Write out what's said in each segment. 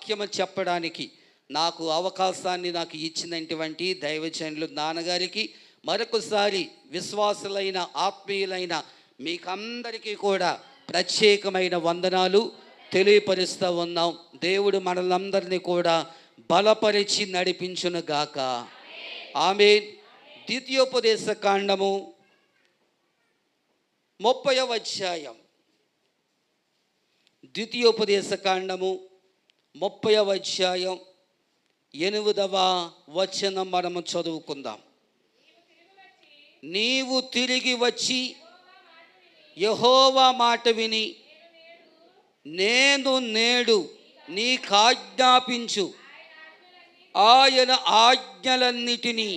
వాక్యము చెప్పడానికి నాకు అవకాశాన్ని నాకు ఇచ్చినటువంటి దైవజనులు నాన్నగారికి మరొకసారి విశ్వాసులైన ఆత్మీయులైన మీకందరికీ కూడా ప్రత్యేకమైన వందనాలు తెలియపరుస్తూ ఉన్నాం. దేవుడు మనలందరినీ కూడా బలపరిచి నడిపించును గాక. ఆమేన్. ద్వితీయోపదేశ కాండము 30వ అధ్యాయం. ద్వితీయోపదేశ కాండము 30వ అధ్యాయం 8వ వచనం మనము చదువుకుందాం. నీవు తిరిగి వచ్చి యెహోవా మాట విని నేను నేడు నీకాజ్ఞాపించు ఆయన ఆజ్ఞలన్నిటినీ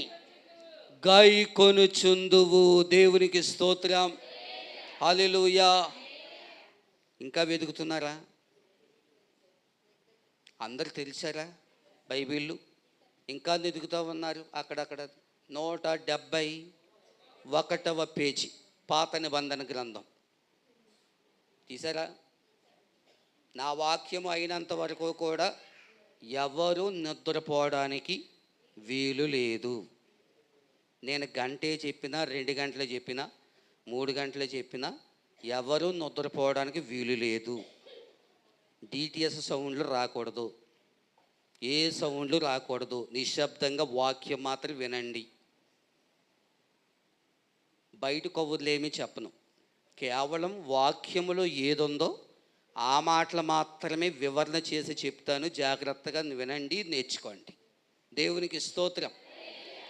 గైకొనుచుందువు. దేవునికి స్తోత్రం. హల్లెలూయా. ఇంకా వెతుకుతున్నారా? అందరు తెలిసారా బైబిళ్ళు? ఇంకా వెతుకుతూ ఉన్నారు. అక్కడక్కడ 171వ పేజీ పాత నిబంధన గ్రంథం తీసారా? నా వాక్యం అయినంత వరకు కూడా ఎవరు నిద్రపోవడానికి వీలు లేదు. నేను గంటే చెప్పినా, 2 గంటలు చెప్పినా, 3 గంటలు చెప్పినా ఎవరు నిద్రపోవడానికి వీలు లేదు. డిటిఎస్ సౌండ్లు రాకూడదు, ఏ సౌండ్లు రాకూడదు. నిశ్శబ్దంగా వాక్యం మాత్రం వినండి. బయట కబుర్లు ఏమీ చెప్పను. కేవలం వాక్యములో ఏదుందో ఆ మాటలు మాత్రమే వివరణ చేసి చెప్తాను. జాగ్రత్తగా వినండి, నేర్చుకోండి. దేవునికి స్తోత్రం.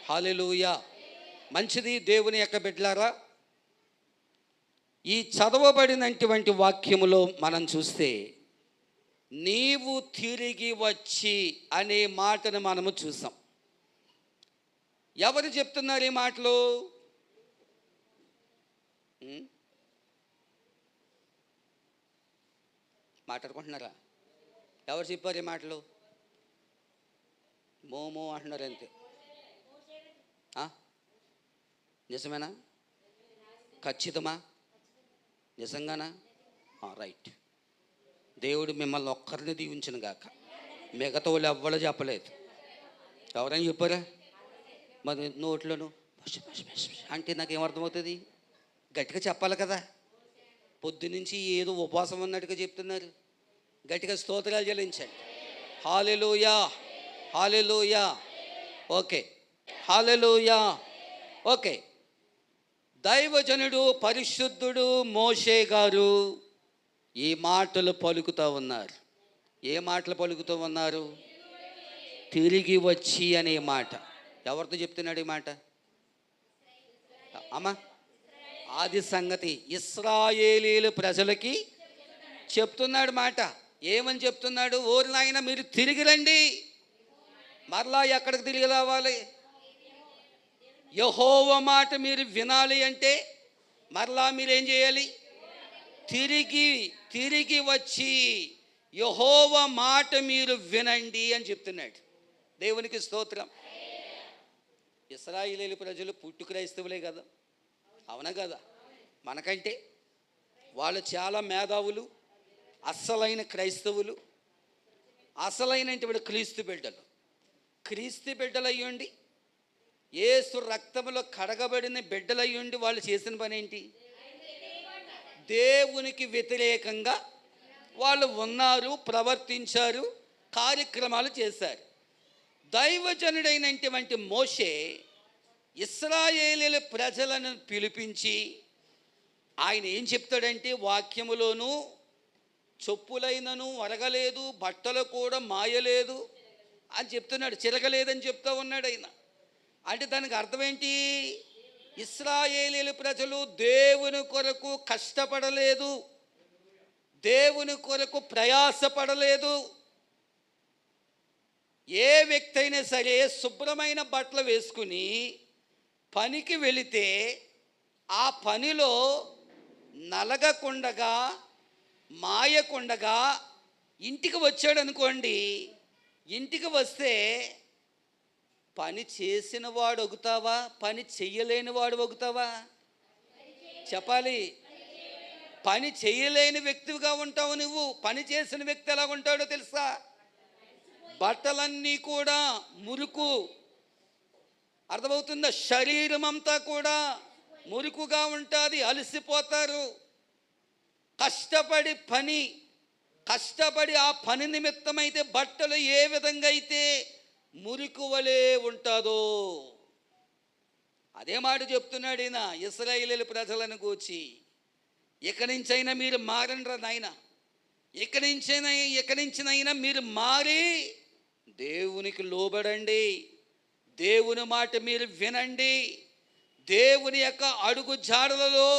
హల్లెలూయా. మంచిది. దేవుని యొక్క బిడ్డలారా, ఈ చదవబడినటువంటి వాక్యములో మనం చూస్తే నీవు తిరిగి వచ్చి అనే మాటను మనము చూసాం. ఎవరు చెప్తున్నారు ఈ మాటలు? మాట్లాడుకుంటున్నారా? ఎవరు చెప్పారు ఈ మాటలు? మోమో అంటున్నారు అంతే. నిజమేనా? ఖచ్చితమా? నిజంగానా? రైట్. దేవుడు మిమ్మల్ని ఒక్కరిని దీవించను గాక. మిగతా వాళ్ళు ఎవ్వరు చెప్పలేదు. ఎవరైనా చెప్పారా? మరి నోట్లను అంటే నాకు ఏమర్థమవుతుంది? గట్టిగా చెప్పాలి కదా. పొద్దునుంచి ఏదో ఉపవాసం ఉన్నట్టుగా చెప్తున్నారు. గట్టిగా స్తోత్రాలు చెల్లించండి. హల్లెలూయా, హల్లెలూయా. ఓకే, హల్లెలూయా. ఓకే. దైవజనుడు పరిశుద్ధుడు మోషే గారు ఈ మాటలు పలుకుతూ ఉన్నారు. ఏ మాటలు పలుకుతూ ఉన్నారు? తిరిగి వచ్చి అనే మాట. ఎవరితో చెప్తున్నాడు ఈ మాట? అమ్మా, ఆది సంగతి ఇశ్రాయేలీలు ప్రజలకి చెప్తున్నాడు మాట. ఏమని చెప్తున్నాడు? ఓరి నాయన, మీరు తిరిగి రండి. మరలా ఎక్కడికి తిరిగి రావాలి? యెహోవా మాట మీరు వినాలి అంటే మరలా మీరేం చేయాలి? తిరిగి వచ్చి యెహోవా మాట మీరు వినండి అని చెప్తున్నాడు. దేవునికి స్తోత్రం. ఇశ్రాయేలీయుల ప్రజలు పుట్టు క్రైస్తవులే కదా, అవునా కదా? మనకంటే వాళ్ళు చాలా మేధావులు, అస్సలైన క్రైస్తవులు, అసలైనటువంటి క్రీస్తు బిడ్డలు అయ్యండి, యేసు రక్తములో కడగబడిన బిడ్డలు అయ్యండి. వాళ్ళు చేసిన పని ఏంటి? దేవునికి వ్యతిరేకంగా వాళ్ళు ఉన్నారు, ప్రవర్తించారు, కార్యక్రమాలు చేశారు. దైవజనుడైనటువంటి మోషే ఇశ్రాయేలీయుల ప్రజలను పిలిపించి ఆయన ఏం చెప్తాడంటే, వాక్యములోను చొప్పులైనను వరగలేదు, బట్టలు కూడా మాయలేదు అని చెప్తున్నాడు. చిరగలేదని చెప్తూ ఉన్నాడు ఆయన. అంటే దానికి అర్థం ఏంటి? ఇశ్రాయేలీయుల ప్రజలు దేవుని కొరకు కష్టపడలేదు, దేవుని కొరకు ప్రయాసపడలేదు. ఏ వ్యక్తి అయినా సరే శుభ్రమైన బట్టలు వేసుకుని పనికి వెళితే ఆ పనిలో నలగకుండగా మాయకుండగా ఇంటికి వచ్చాడు అనుకోండి, ఇంటికి వస్తే పని చేసిన వాడు ఒగుతావా, పని చెయ్యలేని వాడు ఒగుతావా? చెప్పాలి. పని చేయలేని వ్యక్తిగా ఉంటావు నువ్వు. పని చేసిన వ్యక్తి ఎలా ఉంటాడో తెలుసా? బట్టలన్నీ కూడా మురుకు, అర్థమవుతుందా? శరీరం అంతా కూడా మురుకుగా ఉంటుంది, అలసిపోతారు. కష్టపడి ఆ పని నిమిత్తమైతే బట్టలు ఏ విధంగా అయితే మురికి వలె ఉంటుందో, అదే మాట చెప్తున్నాడు ఈయన ఇశ్రాయేలు ప్రజలను గూర్చి. ఇక నుంచైనా మీరు మారండ్రా నాయన, ఇక నుంచినైనా మీరు మారి దేవునికి లోబడండి, దేవుని మాట మీరు వినండి, దేవుని యొక్క అడుగు జాడలలో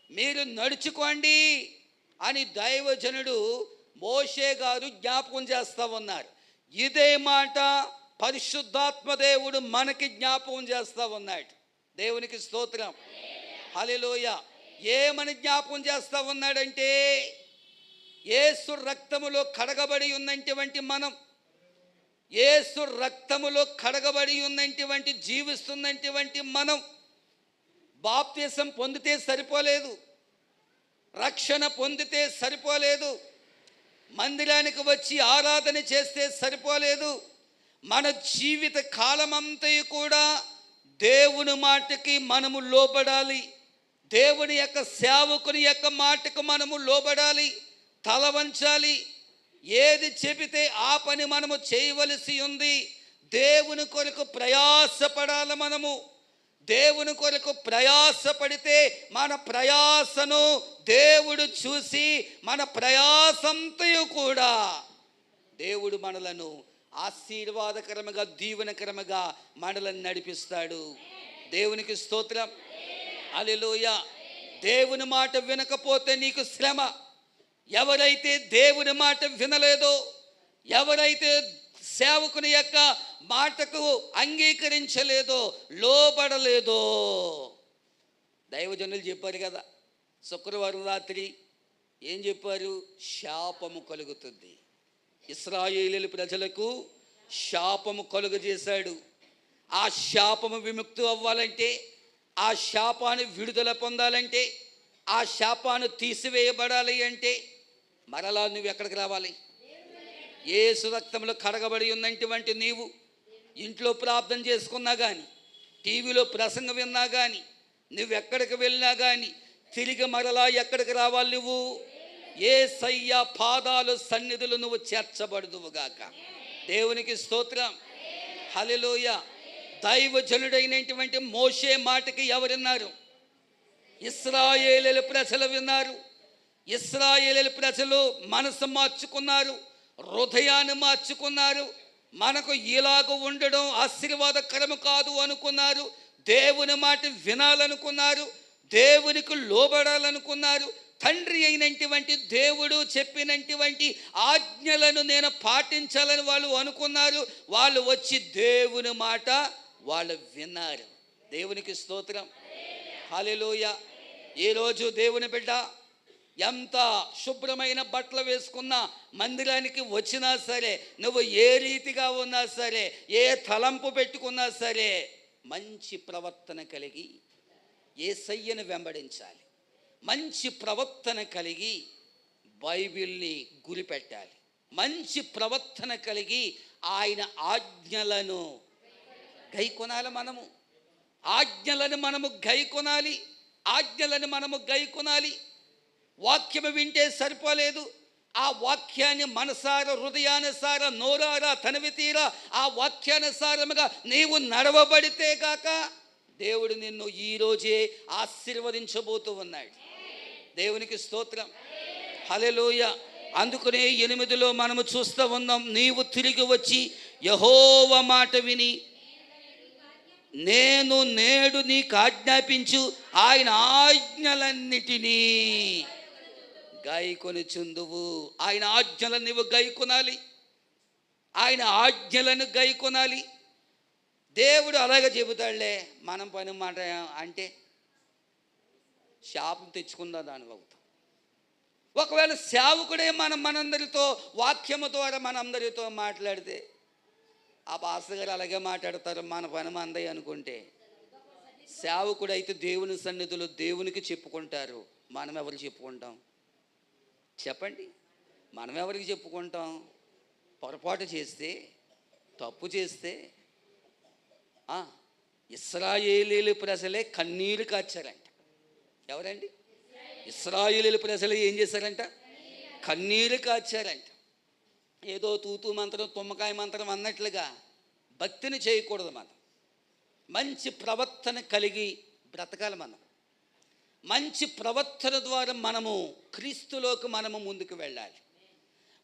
మీరు నడుచుకోండి అని దైవజనుడు మోషే గారు జ్ఞాపకం చేస్తూ ఉన్నారు. ఇదే మాట పరిశుద్ధాత్మ దేవుడు మనకి జ్ఞాపకం చేస్తూ ఉన్నాడు. దేవునికి స్తోత్రం, హల్లెలూయా. ఏమని జ్ఞాపకం చేస్తూ ఉన్నాడంటే, యేసు రక్తములో కడగబడి ఉన్నటువంటి మనం, యేసు రక్తములో కడగబడి ఉన్నటువంటి జీవిస్తున్నటువంటి మనం బాప్తిసం పొందితే సరిపోలేదు, రక్షణ పొందితే సరిపోలేదు, మందిరానికి వచ్చి ఆరాధన చేస్తే సరిపోలేదు. మన జీవిత కాలమంతా కూడా దేవుని మాటకి మనము లోబడాలి, దేవుని యొక్క సేవకుని యొక్క మాటకు మనము లోబడాలి, తల వంచాలి. ఏది చెబితే ఆ పని మనము చేయవలసి ఉంది. దేవుని కొరకు ప్రయాసపడాలి. మనము దేవుని కొరకు ప్రయాసపడితే మన ప్రయాసను దేవుడు చూసి మన ప్రయాసంతయు కూడా దేవుడు మనలను ఆశీర్వాదకరముగా దీవెనకరముగా మనలను నడిపిస్తాడు. దేవునికి స్తోత్రం, హల్లెలూయా. దేవుని మాట వినకపోతే నీకు శ్రమ. ఎవరైతే దేవుని మాట వినలేదో, ఎవరైతే సేవకుని యొక్క మాటకు అంగీకరించలేదో, లోబడలేదో, దైవజనులు చెప్పారు కదా శుక్రవారం రాత్రి ఏం చెప్పారు? శాపము కలుగుతుంది. ఇశ్రాయేలీయుల ప్రజలకు శాపము కలుగజేశాడు. ఆ శాపము విముక్తి అవ్వాలంటే, ఆ శాపాన్ని విడుదల పొందాలంటే, ఆ శాపాన్ని తీసివేయబడాలి అంటే మరలా నువ్వు ఎక్కడికి రావాలి? యేసు రక్తంలో కడగబడి ఉన్నటువంటి నీవు ఇంట్లో ప్రార్థన చేసుకున్నా కానీ, టీవీలో ప్రసంగం విన్నా కానీ, నువ్వు ఎక్కడికి వెళ్ళినా కానీ తిరిగి మరలా ఎక్కడికి రావాలి? నువ్వు యేసయ్య పాదాలు సన్నిధులు నువ్వు చేర్చబడుదువుగాక. దేవునికి స్తోత్రం, హల్లెలూయా. దైవజనుడైనటువంటి మోషే మాటకి ఎవరు విన్నారు? ఇశ్రాయేలీయుల ప్రజలు విన్నారు. ఇశ్రాయేలీయుల ప్రజలు మనసు మార్చుకున్నారు, హృదయాన్ని మార్చుకున్నారు. మనకు ఇలాగ ఉండడం ఆశీర్వాదకరము కాదు అనుకున్నారు. దేవుని మాట వినాలనుకున్నారు, దేవునికి లోబడాలనుకున్నారు. తండ్రి అయినటువంటి దేవుడు చెప్పినటువంటి ఆజ్ఞలను నేను పాటించాలని వాళ్ళు అనుకున్నారు. వాళ్ళు వచ్చి దేవుని మాట వాళ్ళు విన్నారు. దేవునికి స్తోత్రం, హల్లెలూయా. ఈరోజు దేవుని బిడ్డ ఎంత శుభ్రమైన బట్టలు వేసుకున్నా, మందిరానికి వచ్చినా సరే, నువ్వు ఏ రీతిగా ఉన్నా సరే, ఏ తలంపు పెట్టుకున్నా సరే, మంచి ప్రవర్తన కలిగి యేసయ్యను వెంబడించాలి. మంచి ప్రవర్తన కలిగి బైబిల్ని గురిపెట్టాలి. మంచి ప్రవర్తన కలిగి ఆయన ఆజ్ఞలను గైకొనాలి. ఆజ్ఞలను మనము గైకొనాలి. వాక్యము వింటే సరిపోలేదు. ఆ వాక్యాన్ని మనసార, హృదయానుసార, నోరారా, తనివి తీరా ఆ వాక్యానుసారముగా నీవు నడవబడితే గాక దేవుడు నిన్ను ఈరోజే ఆశీర్వదించబోతూ ఉన్నాడు. దేవునికి స్తోత్రం, హల్లెలూయా. అందుకనే 8లో మనము చూస్తూ ఉన్నాం, నీవు తిరిగి వచ్చి యెహోవా మాట విని నేను నేడు నీకు ఆజ్ఞాపించు ఆయన ఆజ్ఞలన్నిటినీ గైకొనుచుందువు. ఆయన ఆజ్ఞలను నువ్వు గైకొనాలి. ఆయన ఆజ్ఞలను గైకొనాలి. దేవుడు అలాగే చెబుతాడులే, మనం పని మాట అంటే శాపం తెచ్చుకుందా దాని అవుతాం. ఒకవేళ సేవకుడే మనందరితో వాక్యము ద్వారా మనందరితో మాట్లాడితే ఆ పాస్టర్ గారు అలాగే మాట్లాడతారు, మన పని మందయ్య అనుకుంటే, సేవకుడైతే దేవుని సన్నిధిలో దేవునికి చెప్పుకుంటారు. మనం ఎవరికి చెప్పుకుంటాం చెప్పండి? మనం ఎవరికి చెప్పుకుంటాం? పొరపాటు చేస్తే తప్పు చేస్తే ఇశ్రాయేలీయుల ప్రజలే కన్నీరు కార్చారంట. ఎవరండి? ఇశ్రాయేలీయుల ప్రజలు ఏం చేశారంట? కన్నీరు కార్చారంట. ఏదో తూతూ మంత్రం తుమ్మకాయ మంత్రం అన్నట్లుగా భక్తిని చేయకూడదు. మనం మంచి ప్రవర్తన కలిగి బ్రతకాలి. మనం మంచి ప్రవర్తన ద్వారా మనము క్రీస్తులోకి మనము ముందుకు వెళ్ళాలి.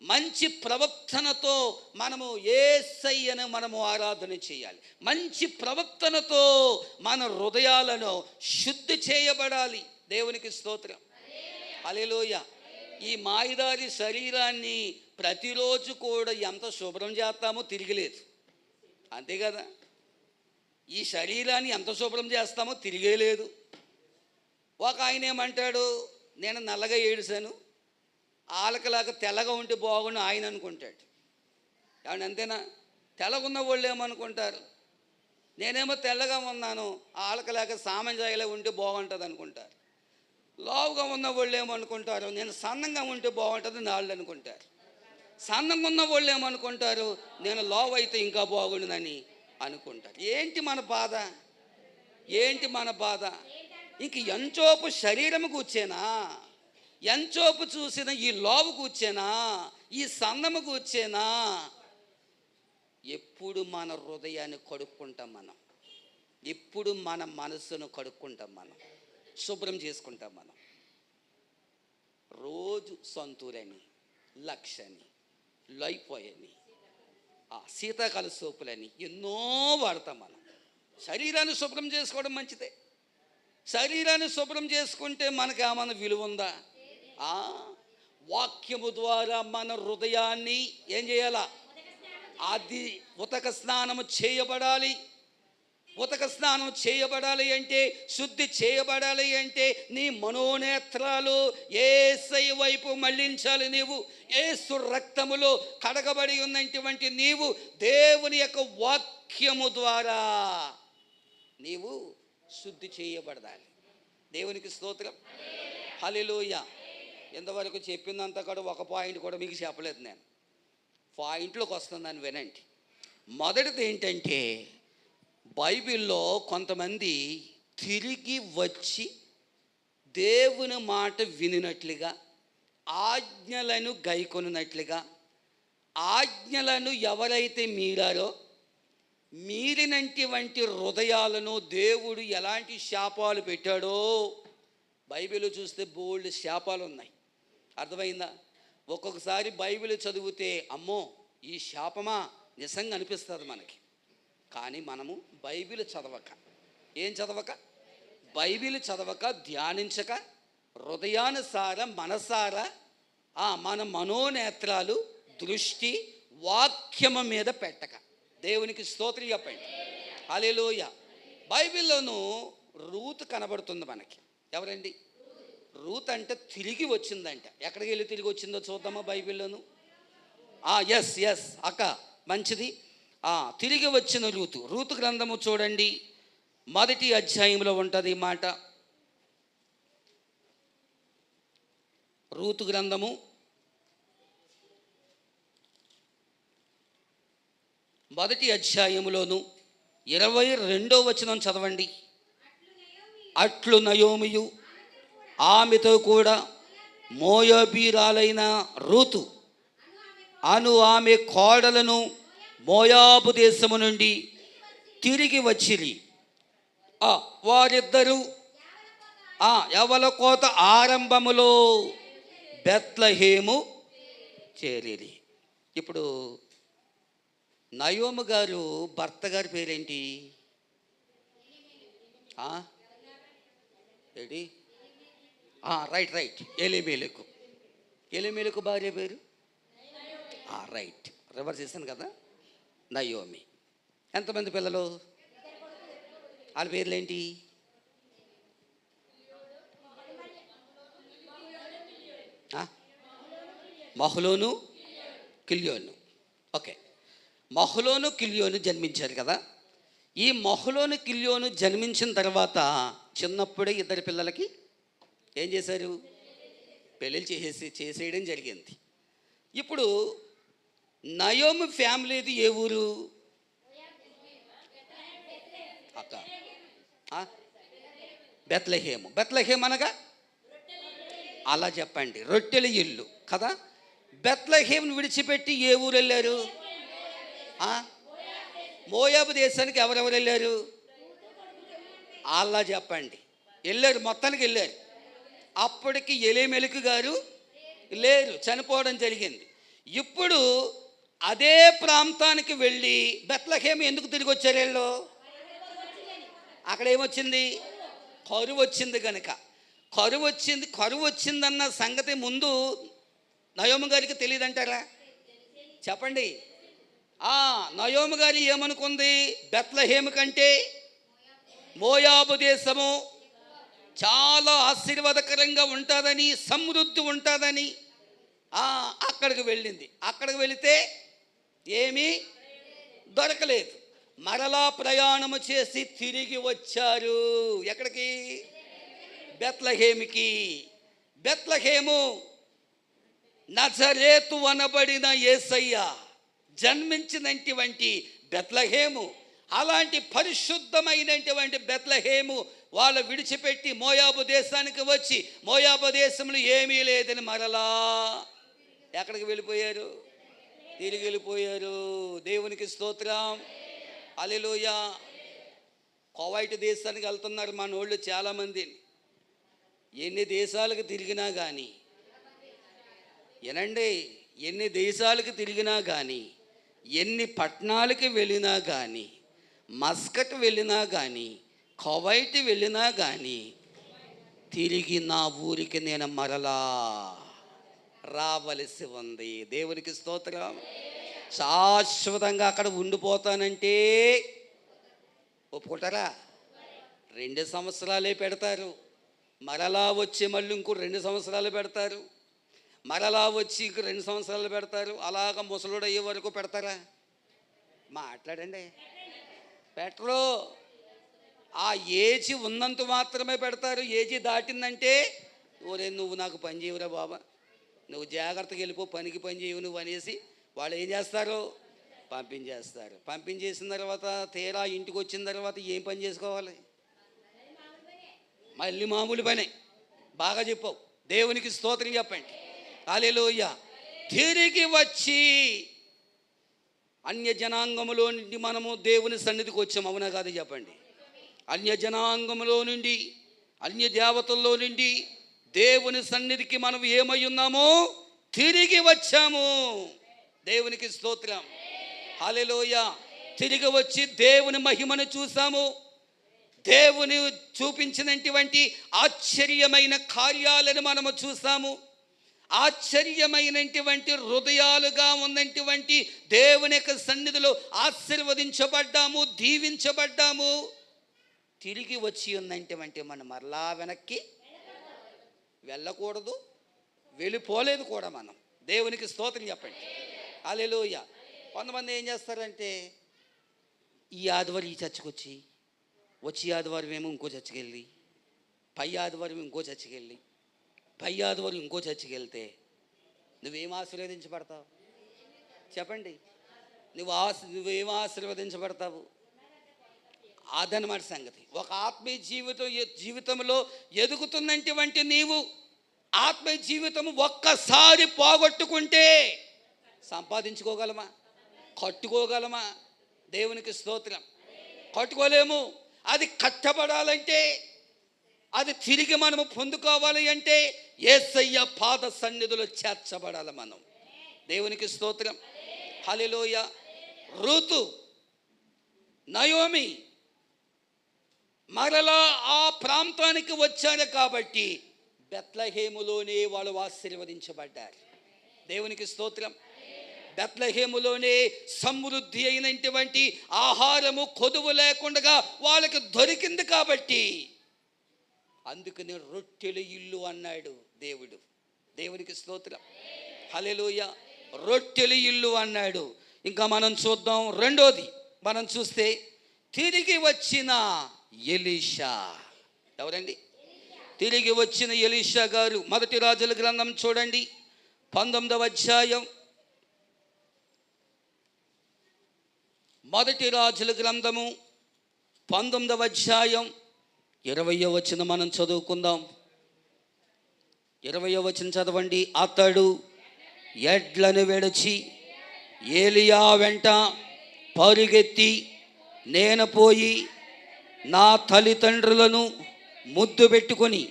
మంచి ప్రవర్తనతో మనము యేసయ్యను మనము ఆరాధన చేయాలి. మంచి ప్రవర్తనతో మన హృదయాలను శుద్ధి చేయబడాలి. దేవునికి స్తోత్రం, హల్లెలూయా. ఈ మాయదారి శరీరాన్ని ప్రతిరోజు కూడా ఎంత శుభ్రం చేస్తామో తిరిగిలేదు, అంతే కదా? ఈ శరీరాన్ని ఎంత శుభ్రం చేస్తామో తిరిగేలేదు. ఒక ఆయన ఏమంటాడు, నేను నల్లగా ఏడిశాను, ఆలకలాగా తెల్లగా ఉంటే బాగుండు ఆయన అనుకుంటాడు. ఏమన్నా అంతేనా? తెల్లగున్న వాళ్ళు ఏమనుకుంటారు, నేనేమో తెల్లగా ఉన్నాను, ఆలకలాగా సామంజాయిలా ఉంటే బాగుంటుంది అనుకుంటారు. లావుగా ఉన్న వాళ్ళు ఏమనుకుంటారు, నేను సన్నంగా ఉంటే బాగుంటుంది నాళ్ళు అనుకుంటారు. సన్నంగా ఉన్న వాళ్ళు ఏమనుకుంటారు, నేను లావు అయితే ఇంకా బాగుండునని అనుకుంటారు. ఏంటి మన బాధ? ఏంటి మన బాధ? ఇంక ఎంచోపు శరీరము కూర్చేనా, ఎంచోపు చూసిన ఈ లావు కూర్చేనా, ఈ సన్నము కూర్చేనా? ఎప్పుడు మన హృదయాన్ని కడుక్కుంటాం మనం, ఎప్పుడు మన మనసును కడుక్కుంటాం మనం, శుభ్రం చేసుకుంటాం మనం. రోజు సంతూరని, లక్షని, లైపోయని, శీతాకాల సోపులని ఎన్నో వాడతాం మనం. శరీరాన్ని శుభ్రం చేసుకోవడం మంచిదే. శరీరాన్ని శుభ్రం చేసుకుంటే మనకు ఏమైనా విలువ ఉందా? వాక్యము ద్వారా మన హృదయాన్ని ఏం చేయాలా? అది ఉతక స్నానము చేయబడాలి. ఉతక స్నానం చేయబడాలి అంటే, శుద్ధి చేయబడాలి అంటే నీ మనోనేత్రాలు యేసయ్య వైపు మళ్ళించాలి. నీవు యేసు రక్తములో కడగబడి ఉన్నటువంటి నీవు దేవుని యొక్క వాక్యము ద్వారా నీవు శుద్ధి చేయబడాలి. దేవునికి స్తోత్రం, హల్లెలూయా. ఎంతవరకు చెప్పిందంతా కూడా ఒక పాయింట్ కూడా మీకు చెప్పలేదు. నేను పాయింట్లోకి వస్తుందని వినండి. మొదటిది ఏంటంటే, బైబిల్లో కొంతమంది తిరిగి వచ్చి దేవుని మాట వినినట్లుగా, ఆజ్ఞలను గైకొనినట్లుగా, ఆజ్ఞలను ఎవరైతే మీరారో మీరినటువంటి హృదయాలను దేవుడు ఎలాంటి శాపాలు పెట్టాడో బైబిల్ చూస్తే బోల్డ్ శాపాలు ఉన్నాయి. అర్థమైందా? ఒక్కొక్కసారి బైబిల్ చదివితే అమ్మో ఈ శాపమా నిజంగా అనిపిస్తుంది మనకి. కానీ మనము బైబిల్ చదవక, ఏం చదవక, బైబిల్ చదవక, ధ్యానించక, హృదయానుసార మనసార మన మనోనేత్రాలు దృష్టి వాక్యము మీద పెట్టక, దేవునికి స్తోత్రం చెప్పండి, హల్లెలూయా. బైబిల్లోనూ రూతు కనబడుతుంది మనకి. ఎవరండి? రూత్ అంటే తిరిగి వచ్చిందంట. ఎక్కడికి వెళ్ళి తిరిగి వచ్చిందో చూద్దామా బైబిల్లోను? ఎస్ ఎస్ అక్క, మంచిది. తిరిగి వచ్చిన రూతు. రూతు గ్రంథము చూడండి, 1వ అధ్యాయంలో ఉంటుంది ఈ మాట. రూతు గ్రంథము 1వ అధ్యాయములోను 22వ వచనం చదవండి. అట్లు నయోమియు ఆమెతో కూడా మోయాబీరాలైన రూతు అను ఆమె కోడలను మోయాబు దేశము నుండి తిరిగి వచ్చిరి. వారిద్దరూ యవల కోత ఆరంభములో బెత్లెహేము చేరిరి. ఇప్పుడు నయోము గారు భర్త గారి పేరేంటి? ఏంటి? Right Elimelech. ఎలీమెలెకు భార్య పేరు రైట్, రివర్స్ చేశాను కదా, నయోమి. ఎంతమంది పిల్లలు? వాళ్ళ పేర్లేంటి? మహ్లోను, కిల్యోను. ఓకే, మహ్లోను, కిల్యోను జన్మించారు కదా. ఈ మహ్లోను, కిల్యోను జన్మించిన తర్వాత చిన్నప్పుడే ఇద్దరు పిల్లలకి ఏం చేశారు? పెళ్ళిళ్ళు చేసేయడం జరిగింది. ఇప్పుడు నయోమి ఫ్యామిలీది ఏ ఊరు? ఆ? బెత్లెహేము. బెత్లెహేము అనగా అలా చెప్పండి, రొట్టెల ఇల్లు కదా. బెత్లెహేమును విడిచిపెట్టి ఏ ఊరు వెళ్ళారు? మోయాబు దేశానికి ఎవరెవరు వెళ్ళారు? అలా చెప్పండి, వెళ్ళారు, మొత్తానికి వెళ్ళారు. అప్పటికి ఎలీమెలెకు గారు లేరు, చనిపోవడం జరిగింది. ఇప్పుడు అదే ప్రాంతానికి వెళ్ళి బెత్లెహేము ఎందుకు తిరిగి వచ్చారు వీళ్ళు? అక్కడ ఏమొచ్చింది? కరువు వచ్చింది కనుక. కరువు వచ్చిందన్న సంగతి ముందు నయోమి గారికి తెలియదంటారా? చెప్పండి. నయోమి గారి ఏమనుకుంది? బెత్లెహేము కంటే మోయాబు దేశము చాలా ఆశీర్వాదకరంగా ఉంటుందని, సమృద్ధి ఉంటుందని అక్కడికి వెళ్ళింది. అక్కడికి వెళితే ఏమీ దొరకలేదు. మరలా ప్రయాణము చేసి తిరిగి వచ్చారు. ఎక్కడికి? బెత్లెహేముకి. బెత్లెహేము నజరేతు అనబడిన యేసయ్య జన్మించినటువంటి బెత్లెహేము. అలాంటి పరిశుద్ధమైనటువంటి బెత్లెహేము వాళ్ళు విడిచిపెట్టి మోయాబు దేశానికి వచ్చి, మోయాబు దేశంలో ఏమీ లేదని మరలా ఎక్కడికి వెళ్ళిపోయారు? తిరిగి వెళ్ళిపోయారు. దేవునికి స్తోత్రం, హల్లెలూయా. కువైట్ దేశానికి వెళ్తున్నారు మనోళ్ళు చాలామంది. ఎన్ని దేశాలకు తిరిగినా కానీ, ఏనండి, ఎన్ని దేశాలకు తిరిగినా కానీ, ఎన్ని పట్టణాలకి వెళ్ళినా కానీ, మస్కట్ వెళ్ళినా కానీ, కువైట్ వెళ్ళినా కానీ, తిరిగి నా ఊరికి నేను మరలా రావలసి ఉంది. దేవునికి స్తోత్రం. శాశ్వతంగా అక్కడ ఉండిపోతానంటే ఒప్పుకుంటారా? 2 సంవత్సరాలే పెడతారు, మరలా వచ్చి మళ్ళీ ఇంకో 2 సంవత్సరాలు పెడతారు, మరలా వచ్చి ఇంకో 2 సంవత్సరాలు పెడతారు. అలాగ ముసలుడు అయ్యే వరకు పెడతారా? మాట్లాడండి. పెట్టరు. ఆ ఏజీ ఉన్నంత మాత్రమే పెడతారు. ఏజీ దాటిందంటే, ఓరే నువ్వు నాకు పని చేయవురా బాబా, నువ్వు జాగ్రత్తగా వెళ్ళిపో, పనికి పని చేయవు నువ్వు అనేసి వాళ్ళు ఏం చేస్తారు? పంపించేస్తారు. పంపించేసిన తర్వాత తీరా ఇంటికి వచ్చిన తర్వాత ఏం పని చేసుకోవాలి? మళ్ళీ మామూలు పనే. బాగా చెప్పావు, దేవునికి స్తోత్రం చెప్పండి, హల్లెలూయా. తిరిగి వచ్చి అన్య జనాంగములో నుండి మనము దేవుని సన్నిధికి వచ్చాము, అవునా కాదు చెప్పండి? అన్య జనాంగములో నుండి, అన్య దేవతల్లో నుండి దేవుని సన్నిధికి మనం ఏమై ఉన్నామో తిరిగి వచ్చాము. దేవునికి స్తోత్రం, హల్లెలూయా. తిరిగి వచ్చి దేవుని మహిమను చూసాము. దేవుని చూపించినటువంటి ఆశ్చర్యమైన కార్యాలను మనము చూసాము. ఆశ్చర్యమైనటువంటి హృదయాలుగా ఉన్నటువంటి దేవుని యొక్క సన్నిధిలో ఆశీర్వదించబడ్డాము, దీవించబడ్డాము. తిరిగి వచ్చి ఉన్నటువంటి మనం మరలా వెనక్కి వెళ్ళకూడదు, వెళ్ళిపోలేదు కూడా మనం. దేవునికి స్తోత్రం చెప్పండి, హల్లెలూయా. కొంతమంది ఏం చేస్తారంటే, ఈ ఆదివారం ఈ చర్చికి వచ్చి ఆదివారం ఏమో ఇంకో చర్చికి వెళ్ళి, పై ఆదివారం ఇంకో చర్చికి వెళ్ళి, పై ఆదివారం ఇంకో చర్చికి వెళ్తే నువ్వేం ఆశీర్వదించబడతావు? చెప్పండి, నువ్వేం ఆశీర్వదించబడతావు? అదనమాట సంగతి. ఒక ఆత్మీయ జీవితంలో ఎదుగుతున్నటువంటి నీవు ఆత్మీయ జీవితం ఒక్కసారి పోగొట్టుకుంటే సంపాదించుకోగలమా? కట్టుకోగలమా? దేవునికి స్తోత్రం. కట్టుకోలేము. అది కట్టబడాలంటే, అది తిరిగి మనము పొందుకోవాలి అంటే యేసయ్య పాద సన్నిధిలో చేర్చబడాలి మనం. దేవునికి స్తోత్రం, హల్లెలూయా. రూతు, నయోమి మరలా ఆ ప్రాంతానికి వచ్చారు కాబట్టి బెత్లెహేములోనే వాళ్ళు ఆశీర్వదించబడ్డారు. దేవునికి స్తోత్రం. బెత్లెహేములోనే సమృద్ధి అయినటువంటి ఆహారము కొదువు లేకుండా వాళ్ళకి దొరికింది కాబట్టి అందుకని రొట్టెల ఇల్లు అన్నాడు దేవుడు. దేవునికి స్తోత్రం, హల్లెలూయా. రొట్టెల ఇల్లు అన్నాడు. ఇంకా మనం చూద్దాం. రెండోది మనం చూస్తే, తిరిగి వచ్చిన ఎలీషా. ఎవరండి? తిరిగి వచ్చిన ఎలీషా గారు. మొదటి రాజుల గ్రంథం చూడండి, 19వ అధ్యాయం. మొదటి రాజుల గ్రంథము 19వ అధ్యాయం 20వ వచనం మనం చదువుకుందాం. 20వ వచనం చదవండి. అతడు ఎడ్లను విడిచి ఏలియా వెంట పరుగెత్తి, నేను పోయి నా తల్లిదండ్రులను ముద్దు పెట్టుకొని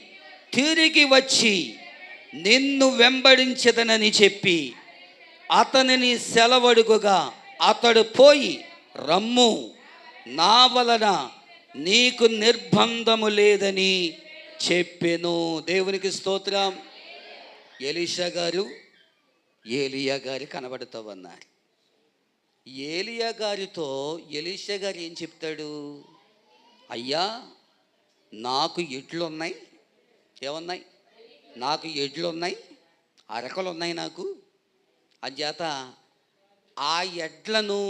తిరిగి వచ్చి నిన్ను వెంబడించదనని చెప్పి అతనిని సెలవడుగుగా, అతడు పోయి, రమ్ము, నా వలన నీకు నిర్బంధము లేదని చెప్పెను. దేవునికి స్తోత్రం. ఎలీషా గారు ఏలియా గారి కనబడుతూ ఉన్నారు. ఏలియా గారితో ఎలీషా గారు ఏం చెప్తాడు? అయ్యా, నాకు ఎడ్లు ఉన్నాయి. ఏమున్నాయి? నాకు ఎడ్లు ఉన్నాయి, అరకలు ఉన్నాయి నాకు. అంచేత ఆ ఎడ్లను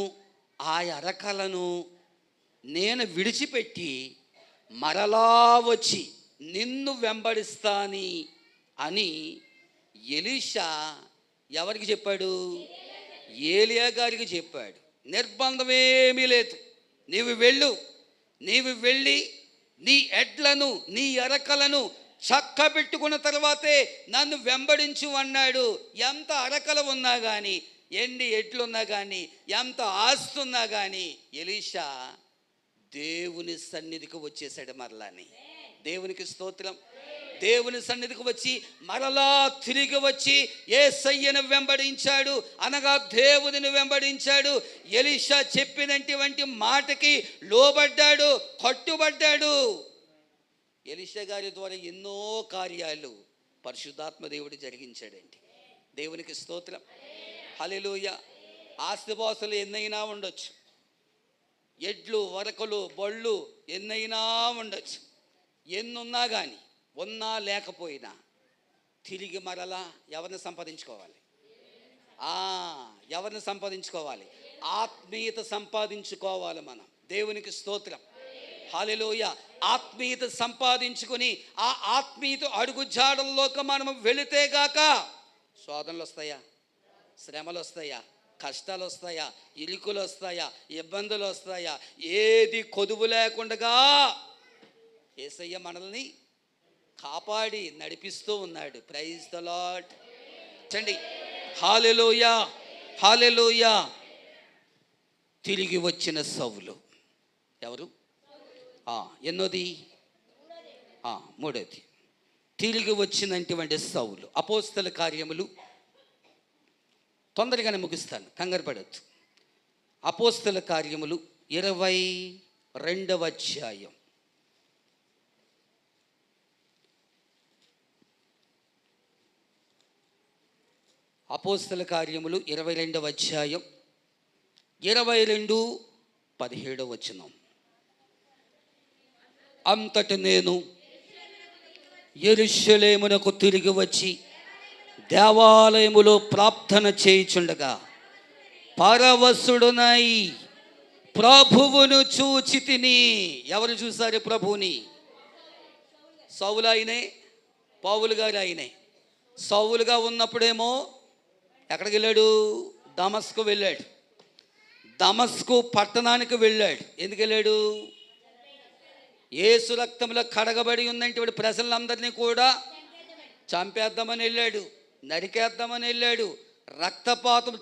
ఆ అరకలను నేను విడిచిపెట్టి మరలా వచ్చి నిన్ను వెంబడిస్తాని అని ఎలీషా ఎవరికి చెప్పాడు? ఏలియా గారికి చెప్పాడు. నిర్బంధమేమీ లేదు, నీవు వెళ్ళి నీ ఎడ్లను నీ అరకలను చక్క పెట్టుకున్న తర్వాతే నన్ను వెంబడించు అన్నాడు. ఎంత అరకలు ఉన్నా కానీ, ఎన్ని ఎడ్లున్నా కానీ, ఎంత ఆస్తున్నా కానీ ఎలీషా దేవుని సన్నిధికి వచ్చేసాడు మరలాని. దేవునికి స్తోత్రం. దేవుని సన్నిధికి వచ్చి మరలా తిరిగి వచ్చి యేసయ్యను వెంబడించాడు, అనగా దేవునిని వెంబడించాడు. ఎలీషా చెప్పినటువంటి మాటకి లోబడ్డాడు, కట్టుబడ్డాడు. ఎలీషా గారి ద్వారా ఎన్నో కార్యాలు పరిశుద్ధాత్మ దేవుడు జరిగించాడండి. దేవునికి స్తోత్రం. హల్లెలూయా. ఆస్తిపాస్తులు ఎన్నైనా ఉండొచ్చు, ఎడ్లు వరకలు బళ్ళు ఎన్నైనా ఉండొచ్చు, ఎన్నున్నా కానీ, ఉన్నా లేకపోయినా తిరిగి మరలా ఎవరిని సంపాదించుకోవాలి? ఎవరిని సంపాదించుకోవాలి? ఆత్మీయత సంపాదించుకోవాలి మనం. దేవునికి స్తోత్రం. హల్లెలూయా. ఆత్మీయత సంపాదించుకొని ఆ ఆత్మీయత అడుగు జాడల్లోకి మనం వెళితే గాక శోధనలు వస్తాయా? శ్రమలు వస్తాయా? కష్టాలు వస్తాయా? ఇరుకులు వస్తాయా? ఇబ్బందులు వస్తాయా? ఏది కొదువు లేకుండా యేసయ్య మనల్ని కాపాడి నడిపిస్తూ ఉన్నాడు. Praise the lord. చండి. Hallelujah, hallelujah. తిరిగి వచ్చిన సౌలు ఎవరు? ఎన్నోది? మూడోది. తిరిగి వచ్చినటువంటి సౌలు. అపోస్తల కార్యములు, తొందరగానే ముగిస్తాను, కంగారు పడొద్దు. అపోస్తల కార్యములు 22వ అధ్యాయం. అపోస్తల కార్యములు 22వ అధ్యాయం 22:17 వచనం. అంతట నేను యెరూషలేమునకు తిరిగి వచ్చి దేవాలయములో ప్రార్థన చేయుచుండగా పరవశుడునై ప్రభువును చూచి తిని. ఎవరు చూశారు ప్రభువుని? సౌలు ఆయనే, పౌలు గారు ఆయనే. సౌలుగా ఉన్నప్పుడేమో ఎక్కడికి వెళ్ళాడు? దమస్కు వెళ్ళాడు. దమస్కు పట్టణానికి వెళ్ళాడు. ఎందుకు వెళ్ళాడు? యేసు రక్తంలో కడగబడి ఉన్నటువంటి ప్రజలందరినీ కూడా చంపేద్దామని వెళ్ళాడు, నరికేద్దామని వెళ్ళాడు, రక్తపాతం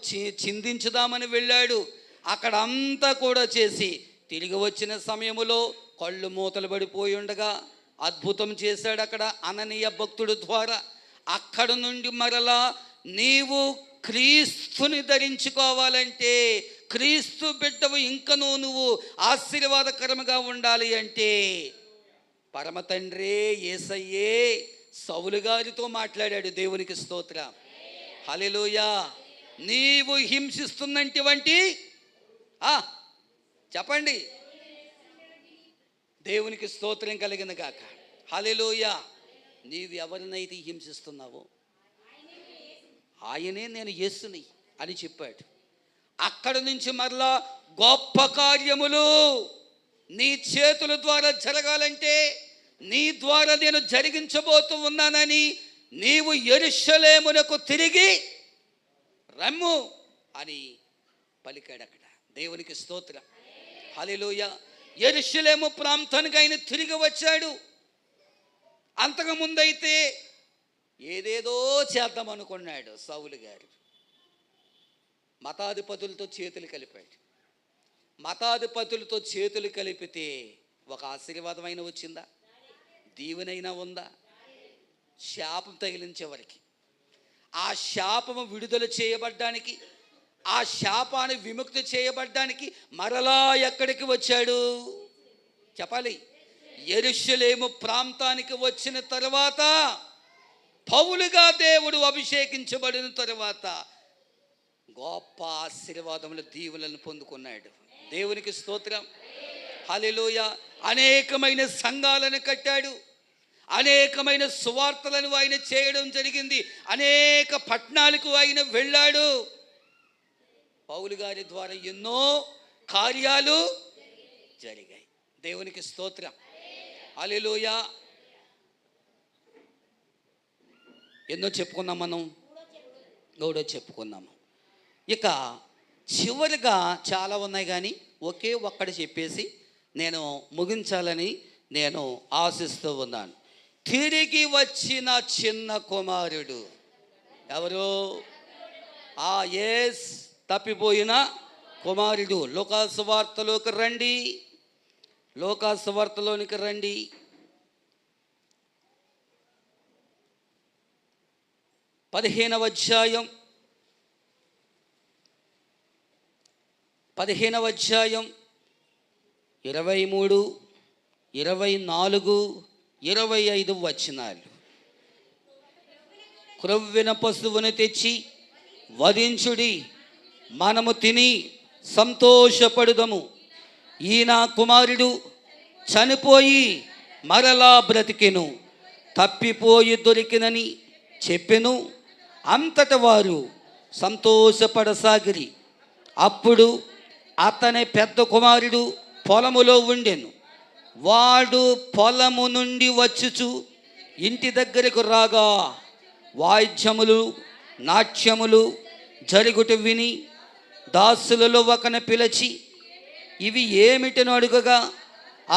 చిందించుదామని వెళ్ళాడు. అక్కడ అంతా కూడా చేసి తిరిగి వచ్చిన సమయంలో కళ్ళు మూతలు పడిపోయి ఉండగా అద్భుతం చేశాడు అక్కడ అననీయ భక్తుడు ద్వారా. అక్కడ నుండి మరలా నీవు క్రీస్తుని ధరించుకోవాలంటే, క్రీస్తు బిడ్డవు ఇంకనూ నువ్వు ఆశీర్వాదకరముగా ఉండాలి అంటే పరమ తండ్రే యేసయ్యే సౌలు గారితో మాట్లాడాడు. దేవునికి స్తోత్రం. హల్లెలూయా. నీవు హింసిస్తున్నటువంటి చెప్పండి, దేవునికి స్తోత్రం కలిగిన గాక. హల్లెలూయా. నీవు ఎవరినైతే హింసిస్తున్నావో ఆయనే నేను యేసుని అని చెప్పాడు. అక్కడ నుంచి మరలా గొప్ప కార్యములు నీ చేతుల ద్వారా జరగాలంటే, నీ ద్వారా నేను జరిగించబోతూ ఉన్నానని నీవు యెరూషలేమునకు తిరిగి రమ్ము అని పలికాడు అక్కడ. దేవునికి స్తోత్రం. హల్లెలూయా. యెరూషలేము ప్రాంతానికి ఆయన తిరిగి వచ్చాడు. అంతకుముందైతే ఏదేదో చేద్దాం అనుకున్నాడు సౌలు గారు. మతాధిపతులతో చేతులు కలిపాడు. మతాధిపతులతో చేతులు కలిపితే ఒక ఆశీర్వాదమైన వచ్చిందా? దీవెనైనా ఉందా? శాపం తగిలించేవారికి, ఆ శాపము విడుదల చేయబడ్డానికి, ఆ శాపాన్ని విముక్తి చేయబడ్డానికి మరలా ఎక్కడికి వచ్చాడు చెప్పాలి? యెరూషలేము ప్రాంతానికి వచ్చిన తర్వాత, పౌలుగా దేవుడు అభిషేకించబడిన తర్వాత గొప్ప ఆశీర్వాదములు దీవులను పొందుకున్నాడు. దేవునికి స్తోత్రం, హల్లెలూయా. అనేకమైన సంఘాలను కట్టాడు. అనేకమైన సువార్తలను ఆయన చేయడం జరిగింది. అనేక పట్టణాలకు ఆయన వెళ్ళాడు. పౌలు గారి ద్వారా ఎన్నో కార్యాలు జరిగాయి. దేవునికి స్తోత్రం, హల్లెలూయా. ఎన్నో చెప్పుకున్నాం, మనం గౌడో చెప్పుకున్నాము. ఇక చివరిగా చాలా ఉన్నాయి, కానీ ఒకే ఒక్కటి చెప్పేసి నేను ముగించాలని నేను ఆశిస్తూ ఉన్నాను. తిరిగి వచ్చిన చిన్న కుమారుడు ఎవరు? యేస్, తప్పిపోయిన కుమారుడు. లూకాసు వార్తలోకి రండి, లూకాసు వార్తలోనికి రండి. 15వ అధ్యాయం 23, 24, 25 వచనాలు. క్రొవ్విన పశువును తెచ్చి వధించుడి, మనము తిని సంతోషపడుదము. ఈయన కుమారుడు చనిపోయి మరలా బ్రతికెను, తప్పిపోయి దొరికినని చెప్పెను. అంతట వారు సంతోషపడసాగిరి. అప్పుడు అతని పెద్ద కుమారుడు పొలములో ఉండెను. వాడు పొలము నుండి వచ్చుచు ఇంటి దగ్గరకు రాగా వాయిద్యములు నాట్యములు జరుగుట విని దాసులలో ఒకని పిలిచి ఇవి ఏమిటని అడుగగా,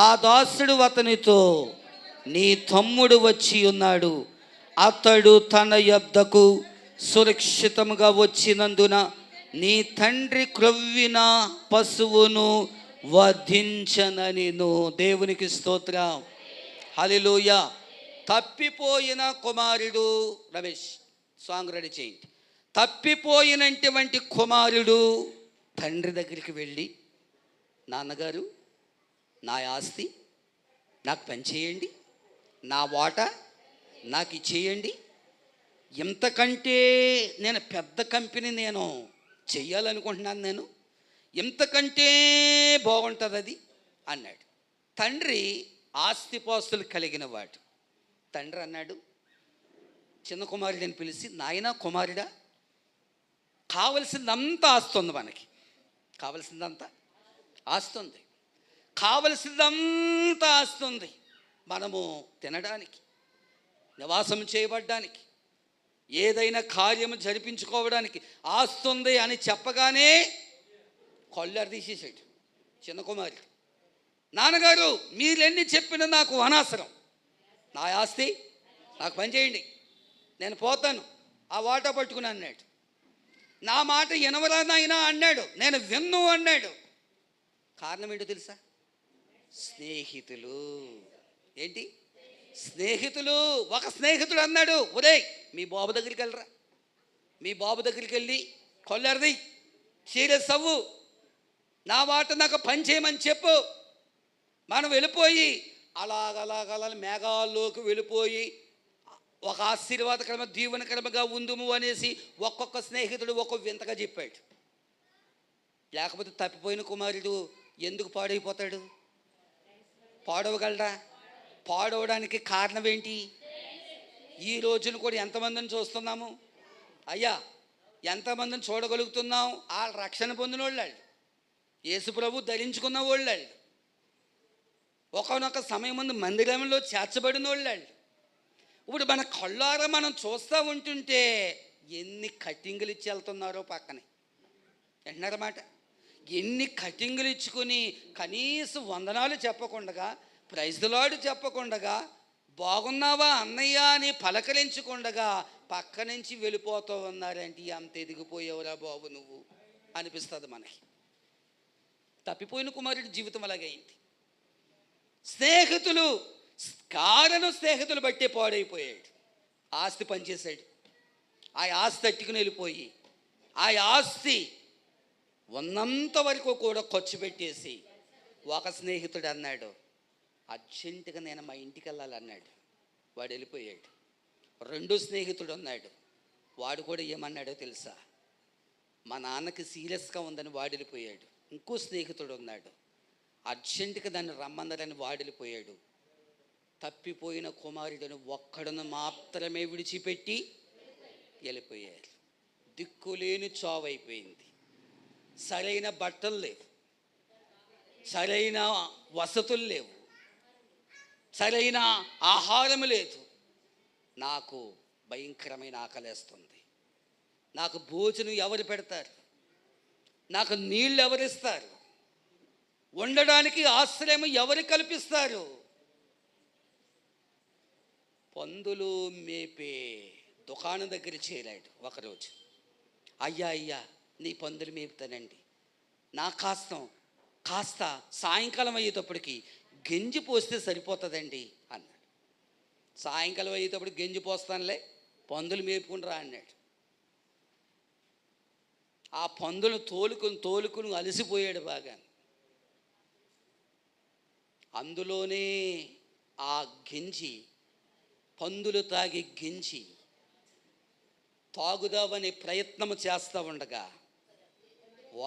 ఆ దాసుడు అతనితో, నీ తమ్ముడు వచ్చి ఉన్నాడు, అతడు తన యొద్దకు సురక్షితముగా వచ్చినందున నీ తండ్రి క్రొవ్విన పశువును వధించననిను. దేవునికి స్తోత్రం, హల్లెలూయా. తప్పిపోయిన కుమారుడు. రమేష్ సాంగ్ రెడీ చేయండి. తప్పిపోయినటువంటి కుమారుడు తండ్రి దగ్గరికి వెళ్ళి, నాన్నగారు, నా ఆస్తి నాకు పనిచేయండి, నా వాటా నాకు ఇచ్చేయండి, ఇంతకంటే నేను పెద్ద కంపెనీ నేను చెయ్యాలనుకుంటున్నాను, నేను ఇంతకంటే బాగుంటుంది అది అన్నాడు. తండ్రి ఆస్తిపాస్తులు కలిగిన వాడు. తండ్రి అన్నాడు చిన్న కుమారుడిని పిలిచి, నాయనా కుమారుడా, కావలసిందంతా ఆస్తుంది, మనకి కావలసిందంతా ఆస్తుంది, కావలసిందంతా ఆస్తుంది. మనము తినడానికి, నివాసం చేయబడ్డానికి, ఏదైనా కార్యము జరిపించుకోవడానికి ఆస్తుంది అని చెప్పగానే కొల్లెర తీసేసాడు చిన్న కుమారుడు. నాన్నగారు, మీరెన్ని చెప్పినా నాకు అనవసరం, నా ఆస్తి నాకు పని చేయండి, నేను పోతాను, ఆ వాటా పట్టుకుని అన్నాడు. నా మాట వినవరా నాయనా అన్నాడు. నేను విన్ను అన్నాడు. కారణం ఏంటో తెలుసా? స్నేహితులు. ఏంటి? స్నేహితులు. ఒక స్నేహితుడు అన్నాడు, ఒరేయ్ మీ బాబు దగ్గరికి వెళ్ళరా, మీ బాబు దగ్గరికి వెళ్ళి కొల్లెరది సీరియస్ అవ్వు, నా మాట నాకు పని చేయమని చెప్పు. మనం వెళ్ళిపోయి అలాగలా మేఘాల్లోకి వెళ్ళిపోయి ఒక ఆశీర్వాదకరమ దీవెనకరమగా ఉందుము అనేసి ఒక్కొక్క స్నేహితుడు ఒక్కొక్క వింతగా చెప్పాడు. లేకపోతే తప్పిపోయిన కుమారుడు ఎందుకు పాడైపోతాడు? పాడవగలరా? పాడవడానికి కారణం ఏంటి? ఈ రోజున కూడా ఎంతమందిని చూస్తున్నాము అయ్యా, ఎంతమందిని చూడగలుగుతున్నాం? ఆ రక్షణ పొందిన వాళ్ళు, యేసు ప్రభు ధరించుకున్న వాళ్ళు, ఒకనొక సమయం ముందు మందిరంలో చేర్చబడిన వాళ్ళు. ఇప్పుడు మన కళ్ళారా మనం చూస్తూ ఉంటుంటే ఎన్ని కట్టింగులు ఇచ్చి వెళ్తున్నారో పక్కనే. వింటున్నారన్నమాట. ఎన్ని కటింగులు ఇచ్చుకొని కనీసం వందనాలు చెప్పకుండగా, ప్రైజ్ ది లార్డ్ చెప్పకుండగా, బాగున్నావా అన్నయ్య అని పలకరించకుండగా పక్క నుంచి వెళ్ళిపోతూ ఉన్నారంటే అంత ఎదిగిపోయావురా బాబు నువ్వు అనిపిస్తుంది మనకి. తప్పిపోయిన కుమారుడి జీవితం అలాగైంది. స్నేహితులు స్నేహితులు బట్టే పాడైపోయాడు. ఆస్తి పనిచేశాడు, ఆ ఆస్తి తట్టుకుని వెళ్ళిపోయి ఆ ఆస్తి ఉన్నంత వరకు కూడా ఖర్చు పెట్టేసి ఒక స్నేహితుడు అన్నాడు, అర్జెంటుగా నేను మా ఇంటికి వెళ్ళాలన్నాడు. వాడు వెళ్ళిపోయాడు. రెండో స్నేహితుడు ఉన్నాడు, వాడు కూడా ఏమన్నాడో తెలుసా, మా నాన్నకి సీరియస్గా ఉందని వాడు వెళ్ళిపోయాడు. ఇంకో స్నేహితుడు ఉన్నాడు, అర్జెంటుగా దాన్ని రమ్మన్నారని వాడు వెళ్ళిపోయాడు. తప్పిపోయిన కుమారుడిని ఒక్కడును మాత్రమే విడిచిపెట్టి వెళ్ళిపోయారు. దిక్కులేని చావు అయిపోయింది. సరైన బట్టలు లేవు, సరైన వసతులు లేవు, సరైన ఆహారం లేదు. నాకు భయంకరమైన ఆకలేస్తుంది, నాకు భోజనం ఎవరు పెడతారు, నాకు నీళ్ళు ఎవరిస్తారు, ఉండడానికి ఆశ్రయం ఎవరు కల్పిస్తారు? పందులు మేపే దుకాణం దగ్గర చేరాడు ఒకరోజు. అయ్యా నీ పందులు మేపుతానండి, నా కాస్త సాయంకాలం అయ్యేటప్పటికి గంజి పోస్తే సరిపోతుందండి అన్నాడు. సాయంకాలం అయ్యేటప్పుడు గంజి పోస్తానులే, పందులు మేపుకుంటారా అన్నాడు. ఆ పందులు తోలుకుని అలసిపోయాడు బాగా. అందులోనే ఆ గంజి, పందులు తాగి గంజి తాగుదామని ప్రయత్నం చేస్తూ ఉండగా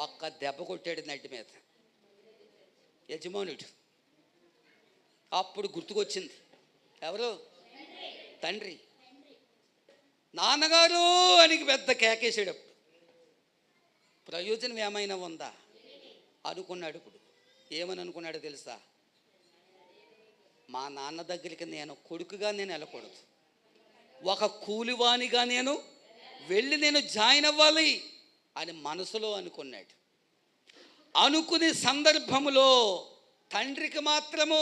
ఒక్క దెబ్బ కొట్టాడు నడ్డి మీద యజమానుడు. అప్పుడు గుర్తుకొచ్చింది, ఎవరు? తండ్రి. నాన్నగారు అని పెద్ద కేకేసాడు. అప్పుడు ప్రయోజనం ఏమైనా ఉందా అనుకున్నాడు. ఇప్పుడు ఏమని అనుకున్నాడు తెలుసా, మా నాన్న దగ్గరికి నేను కొడుకుగా వెళ్ళకూడదు, ఒక కూలివానిగా నేను జాయిన్ అవ్వాలి అని మనసులో అనుకున్నాడు. అనుకునే సందర్భంలో తండ్రికి మాత్రము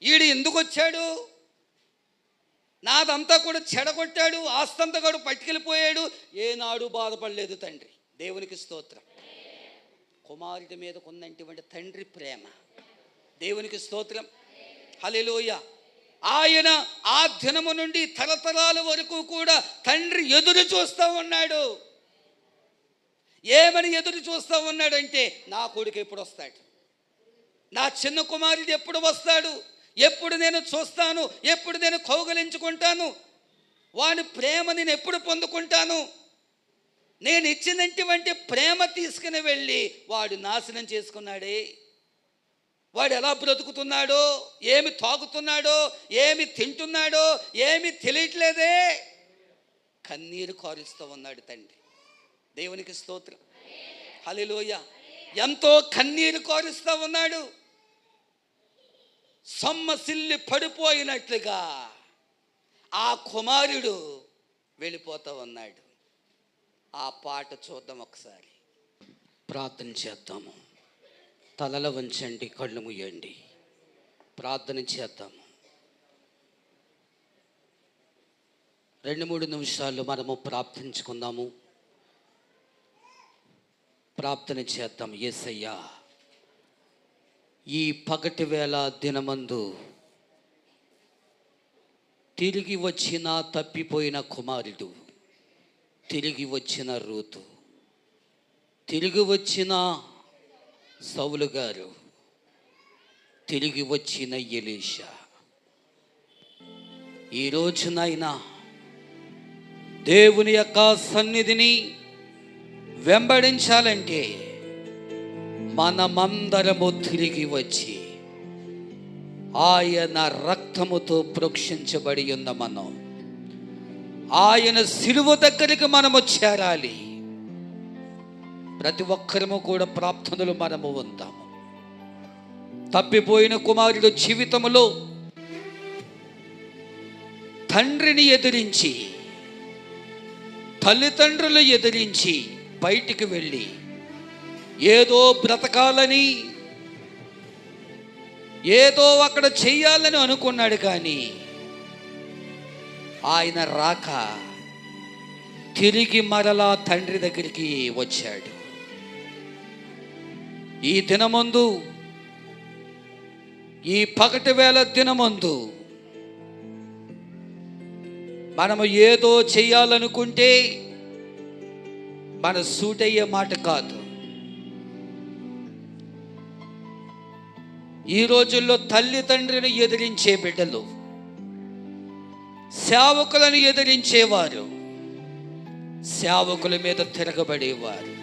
ఈడు ఎందుకు వచ్చాడు, నాదంతా కూడా చెడగొట్టాడు, ఆస్తంతా కూడా పట్టుకెళ్ళిపోయాడు, ఏనాడు బాధపడలేదు తండ్రి. దేవునికి స్తోత్రం. కుమారుడి మీద ఉన్నటువంటి తండ్రి ప్రేమ, దేవునికి స్తోత్రం. హల్లెలూయా. ఆయన ఆ దినము నుండి తరతరాల వరకు కూడా తండ్రి ఎదురు చూస్తూ ఉన్నాడు. ఏమని ఎదురు చూస్తూ ఉన్నాడంటే, నా కొడుకు ఎప్పుడు వస్తాడు, నా చిన్న కుమారుడు ఎప్పుడు వస్తాడు, ఎప్పుడు నేను చూస్తాను, ఎప్పుడు నేను కౌగలించుకుంటాను, వాని ప్రేమ నేను ఎప్పుడు పొందుకుంటాను. నేను ఇచ్చినటువంటి ప్రేమ తీసుకుని వెళ్ళి వాడు నాశనం చేసుకున్నాడే. వాడు ఎలా బ్రతుకుతున్నాడో, ఏమి తాగుతున్నాడో, ఏమి తింటున్నాడో ఏమి తెలియట్లేదే. కన్నీరు కారుస్తూ ఉన్నాడు తండ్రి. దేవునికి స్తోత్రం. హల్లెలూయా. ఎంతో కన్నీరు కారుస్తూ ఉన్నాడు. సొమ్మసిల్లి పడిపోయినట్లుగా ఆ కుమారుడు వెళ్ళిపోతూ ఉన్నాడు. ఆ పాట చూద్దాం ఒకసారి, ప్రార్థన చేద్దాము. తలల వంచండి, కళ్ళు ముయ్యండి, ప్రార్థన చేద్దాము. 2-3 నిమిషాలు మనము ప్రార్థించుకుందాము. ప్రార్థన చేద్దాం. యేసయ్యా, ఈ పగటి వేళ దినమందు తిరిగి వచ్చిన తప్పిపోయిన కుమారుడు, తిరిగి వచ్చిన రూతు, తిరిగి వచ్చిన సౌలు గారు, తిరిగి వచ్చిన ఎలీషా, ఈరోజునైనా దేవుని యొక్క సన్నిధిని వెంబడించాలంటే మనమందరము తిరిగి వచ్చి ఆయన రక్తముతో ప్రోక్షించబడి ఉన్న మనం ఆయన శిలువ దగ్గరికి మనము చేరాలి. ప్రతి ఒక్కరము కూడా ప్రార్థనలు మనము ఉందాము. తప్పిపోయిన కుమారుడు జీవితంలో తండ్రిని ఎదిరించి, తల్లిదండ్రులు ఎదిరించి బయటికి వెళ్ళి ఏదో బ్రతకాలని, ఏదో అక్కడ చెయ్యాలని అనుకున్నాడు. కానీ ఆయన రాక తిరిగి మరలా తండ్రి దగ్గరికి వచ్చాడు. ఈ దినమందు, ఈ పగటి వేళ దినమందు మనము ఏదో చెయ్యాలనుకుంటే మన సూటయ్యే మాట కాదు. ఈ రోజుల్లో తల్లిదండ్రిని ఎదిరించే బిడ్డలు, సేవకులను ఎదిరించేవారు, సేవకుల మీద తిరగబడేవారు,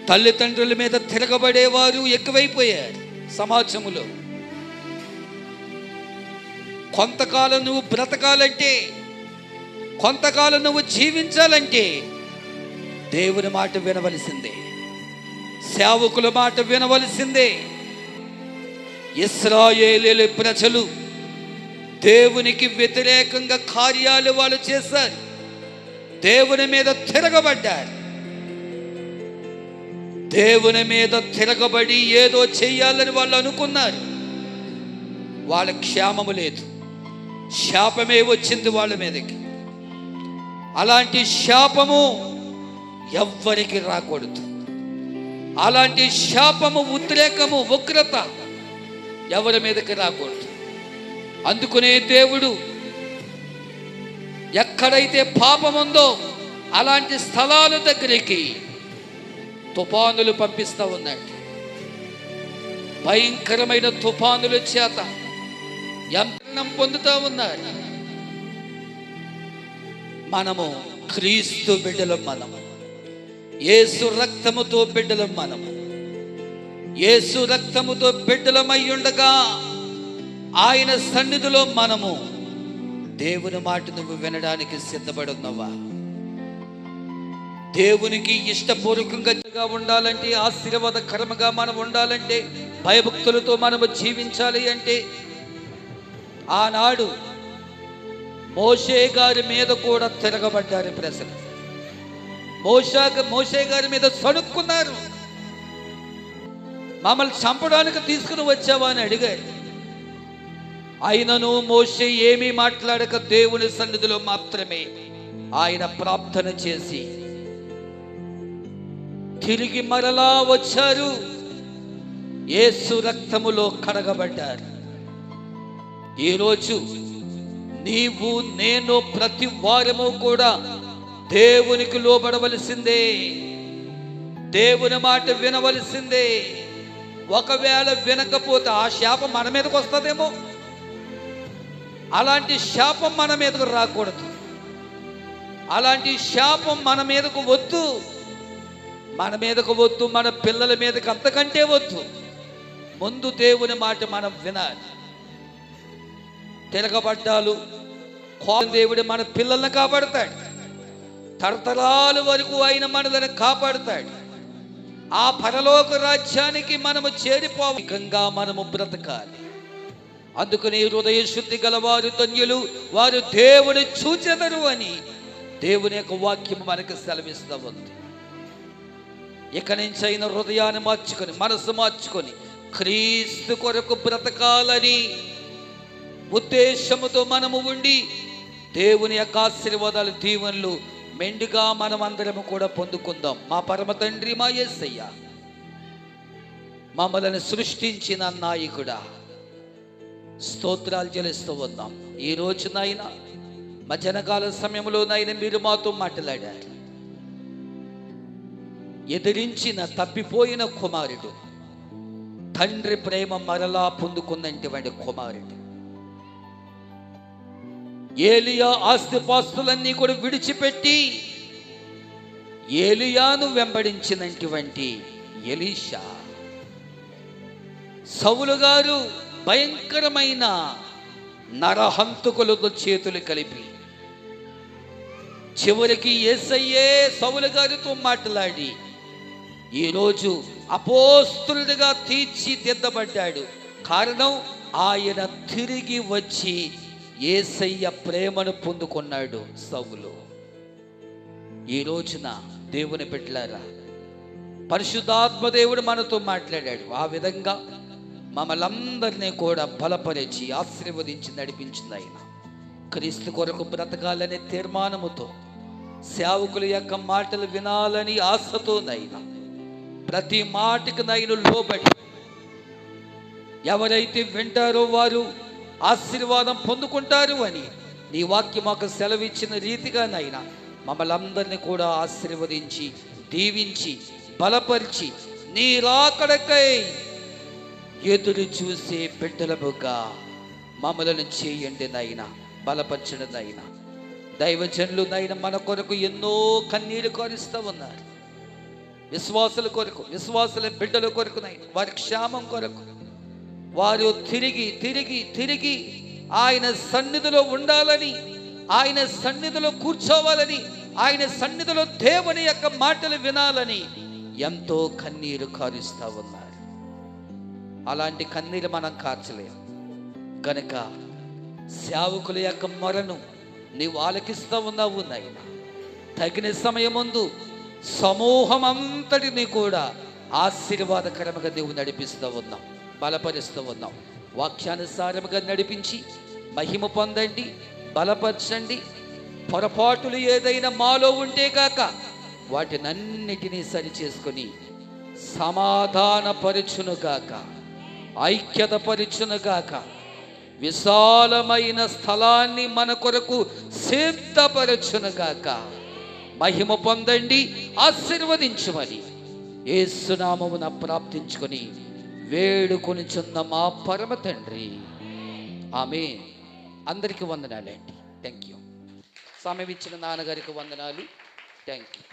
తల్లిదండ్రుల మీద తిరగబడేవారు ఎక్కువైపోయారు సమాజంలో. కొంతకాలం నువ్వు బ్రతకాలంటే, కొంతకాలం నువ్వు జీవించాలంటే దేవుని మాట వినవలసిందే, సేవకుల మాట వినవలసిందే. ఇశ్రాయేలీయుల ప్రజలు దేవునికి వ్యతిరేకంగా కార్యాలు వాళ్ళు చేశారు, దేవుని మీద తిరగబడ్డారు. దేవుని మీద తిరగబడి ఏదో చెయ్యాలని వాళ్ళు అనుకున్నారు. వాళ్ళ క్షేమము లేదు, శాపమే వచ్చింది వాళ్ళ మీదకి. అలాంటి శాపము ఎవ్వరికి రాకూడదు. అలాంటి శాపము, ఉద్రేకము, ఉగ్రత ఎవరి మీదకి రాకూడదు. అందుకునే దేవుడు ఎక్కడైతే పాపం ఉందో అలాంటి స్థలాల దగ్గరికి తుఫానులు పంపిస్తూ ఉన్నాడు. భయంకరమైన తుఫానుల చేత ఎంతనం పొందుతూ ఉన్నారు. మనము క్రీస్తు బిడ్డలం, మనము యేసు రక్తముతో బిడ్డలం, మనము యేసు రక్తముతో బిడ్డలమై ఉండగా ఆయన సన్నిధిలో మనము దేవుని మాట నువ్వు వినడానికి సిద్ధపడి ఉన్నావా? దేవునికి ఇష్టపూర్వకంగా ఉండాలంటే, ఆశీర్వాదకరముగా మనం ఉండాలంటే, భయభక్తులతో మనము జీవించాలి అంటే, ఆనాడు మోషే గారి మీద కూడా తిరగబడ్డారు ప్రజలు. మోషే గారి మీద సణుక్కున్నారు. మమ్మల్ని చంపడానికి తీసుకుని వచ్చావా అని అడిగారు. అయినను మోషే ఏమీ మాట్లాడక దేవుని సన్నిధిలో మాత్రమే ఆయన ప్రార్థన చేసి తిరిగి మరలా వచ్చారు. యేసు రక్తములో కడగబడ్డారు. ఈరోజు నీవు నేను ప్రతి వారము కూడా దేవునికి లోబడవలసిందే, దేవుని మాట వినవలసిందే. ఒకవేళ వినకపోతే ఆ శాపం మన మీదకి వస్తుందేమో. అలాంటి శాపం మన మీదకు రాకూడదు. అలాంటి శాపం మన మీదకు వద్దు, మన మీదకు వద్దు, మన పిల్లల మీదకి అంతకంటే వద్దు. ముందు దేవుని మాట మనం వినాలి. తిరగబడ్డాలు దేవుడు మన పిల్లల్ని కాపాడుతాడు. తరతరాల వరకు ఆయన మనల్ని కాపాడుతాడు. ఆ పరలోక రాజ్యానికి మనము చేరిపోవకంగా మనము బ్రతకాలి. అందుకని హృదయ శుద్ధి గలవారు ధన్యులు, వారు దేవుని చూచెదరు అని దేవుని యొక్క వాక్యం మనకు సెలవిస్తూ ఉంది. ఇక నుంచి అయిన హృదయాన్ని మార్చుకొని, మనసు మార్చుకొని క్రీస్తు కొరకు బ్రతకాలని ఉద్దేశముతో మనము ఉండి దేవుని యొక్క ఆశీర్వాదాలు, దీవెనలు మెండుగా మనం అందరము కూడా పొందుకుందాం. మా పరమ తండ్రి, మా యేసయ్య, మమ్మల్ని సృష్టించిన నాయకుడా, స్తోత్రాలు చెల్లిస్తూ ఉన్నాం. ఈ రోజునైనా మధ్యాహ్నకాల సమయంలోనైనా మీరు మాతో మాట్లాడారు. ఎదిరించిన తప్పిపోయిన కుమారుడు, తండ్రి ప్రేమ మరలా పొందుకున్నటువంటి కుమారుడు, ఏలియా ఆస్తిపాస్తులన్నీ కూడా విడిచిపెట్టి ఏలియాను వెంబడించినటువంటి ఎలీషా, సౌలు గారు భయంకరమైన నరహంతకులతో చేతులు కలిపి చివరికి యేసయ్యే సౌలు గారితో మాట్లాడి ఈరోజు అపోస్తులుగా తీర్చిదిద్దబడ్డాడు. కారణం ఆయన తిరిగి వచ్చి యేసయ్య ప్రేమను పొందుకున్నాడు సౌలు. ఈ రోజున దేవుని బిడ్డలారా, పరిశుద్ధాత్మ దేవుడు మనతో మాట్లాడాడు. ఆ విధంగా మమ్మల్ందరినీ కూడా బలపరిచి ఆశీర్వదించి నడిపించింది ఆయన. క్రీస్తు కొరకు బ్రతకాలనే తీర్మానముతో, సేవకుల యొక్క మాటలు వినాలని ఆశతో నైనా ప్రతి మాటకు నైను లోబడి ఎవరైతే వింటారో వారు ఆశీర్వాదం పొందుకుంటారు అని నీ వాక్యం మాకు సెలవిచ్చిన రీతిగా నైనా మమ్మల్ని అందరినీ కూడా ఆశీర్వదించి దీవించి బలపరిచి నీ రాకడకై ఎదురు చూసే బిడ్డలముగా మమ్మలను చేయండి నైనా, బలపరచండి నైనా. దైవజనులు నైనా మన కొరకు ఎన్నో కన్నీరు కారుస్తూ ఉన్నారు. విశ్వాసుల కొరకు, విశ్వాసుల బిడ్డల కొరకు నైనా, వారి క్షేమం కొరకు వారు తిరిగి తిరిగి తిరిగి ఆయన సన్నిధిలో ఉండాలని, ఆయన సన్నిధిలో కూర్చోవాలని, ఆయన సన్నిధిలో దేవుని యొక్క మాటలు వినాలని ఎంతో కన్నీరు కారుస్తూ ఉన్నారు. అలాంటి కన్నీరు మనం కార్చలేము కనుక సేవకుల యొక్క మొరను నీవు ఆలకిస్తూ ఉన్నావు నాయన. తగిన సమయముందు సమూహం అంతటిని కూడా ఆశీర్వాదకరముగా నీవు నడిపిస్తూ ఉన్నావు, బలపరుస్తూ ఉన్నావు. వాక్యానుసారముగా నడిపించి మహిమ పొందండి, బలపరచండి. పొరపాటులు ఏదైనా మాలో ఉంటే కాక వాటినన్నిటినీ సరిచేసుకొని సమాధానపరచునుగాక, ఐక్యతపరచునుగాక, విశాలమైన స్థలాన్ని మన కొరకు సిద్ధపరచునుగాక. మహిమ పొందండి, ఆశీర్వదించమని యేసు నామమున ప్రార్థించుకొని వేడుకొనిచున్న మా పరమ తండ్రి, ఆమేన్. అందరికీ వందనాలండి. Thank you. సమయం ఇచ్చిన నాన్నగారికి వందనాలు. Thank you.